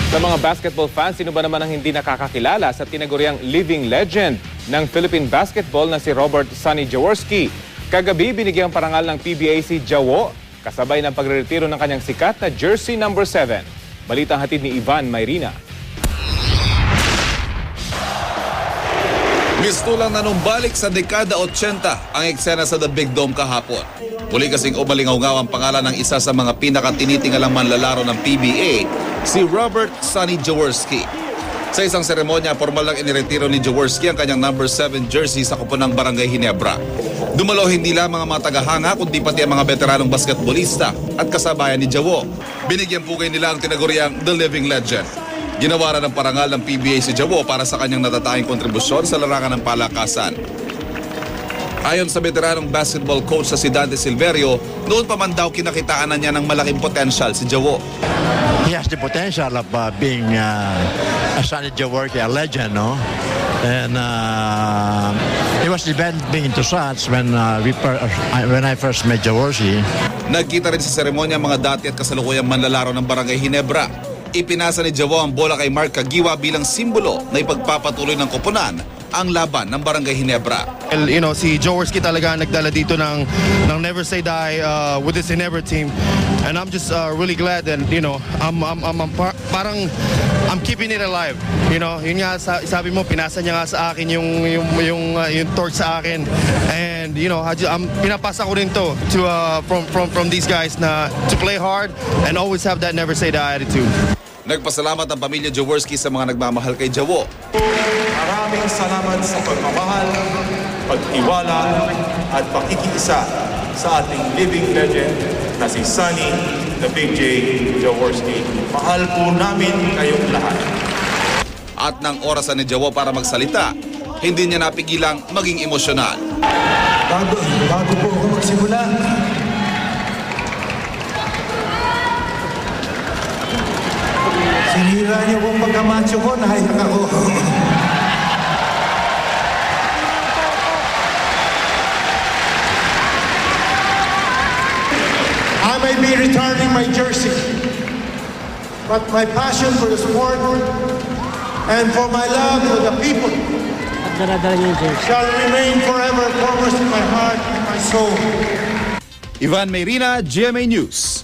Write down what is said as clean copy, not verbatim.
Sa mga basketball fans, sino ba naman ang hindi nakakakilala sa tinaguriang living legend ng Philippine basketball na si Robert Sonny Jaworski? Kagabi, binigyang parangal ng PBA si Jawo, kasabay ng pagre-retiro ng kanyang sikat na jersey number 7. Balitang hatid ni Ivan Mayrina. Mistulang nanumbalik sa dekada 80 ang eksena sa The Big Dome kahapon. Muli kasing umalingaw-ngaw ang pangalan ng isa sa mga pinakatinitingalang manlalaro ng PBA, si Robert Sonny Jaworski. Sa isang seremonya, formal lang iniretiro ni Jaworski ang kanyang number 7 jersey sa kuponang Barangay Ginebra. Dumalo hindi lamang ang mga tagahanga kundi pati ang mga veteranong basketbolista at kasabayan ni Jawo. Binigyan pugay nila ang tinaguriang The Living Legend. Ginawaran ng parangal ng PBA si Jawo para sa kanyang natatanging kontribusyon sa larangan ng palakasan. Ayon sa veteranong basketball coach sa si Dante Silverio, noon pa man daw kinakitaan na niya ng malaking potential si Jawo. He has the potential of being a Sonny Jaworski, a legend, no? And he was developing into such when I first met Jaworski. Nagkita rin sa seremonya mga dati at kasalukuyang manlalaro ng Barangay Ginebra. Ipinasa ni Jawo ang bola kay Mark Caguiwa bilang simbolo na ipagpapatuloy ng koponan ang laban ng Barangay Ginebra. You know, si Jaworski talaga nagdala dito ng Never Say Die with this Ginebra team. And I'm just really glad that, you know, parang I'm keeping it alive. You know, yun nga sabi mo, pinasa niya nga sa akin yung torch sa akin. And, you know, pinapasa ko rin to from these guys na to play hard and always have that Never Say Die attitude. Nagpasalamat ang pamilya Jaworski sa mga nagmamahal kay Jawo. Maraming salamat sa pagmamahal, pagtiwala at pakikiisa sa ating living legend na si Sonny the Big J Jaworski. Mahal po namin kayong lahat. At nang orasan ni Jawo para magsalita, hindi niya napigilang maging emosyonal. Bago po ako magsimula, sinira niyo pong pagkamacho ko, nahayak ako. I may be returning my jersey, but my passion for the sport and for my love for the people shall remain forever foremost in my heart and my soul. Ivan Mayrina, GMA News.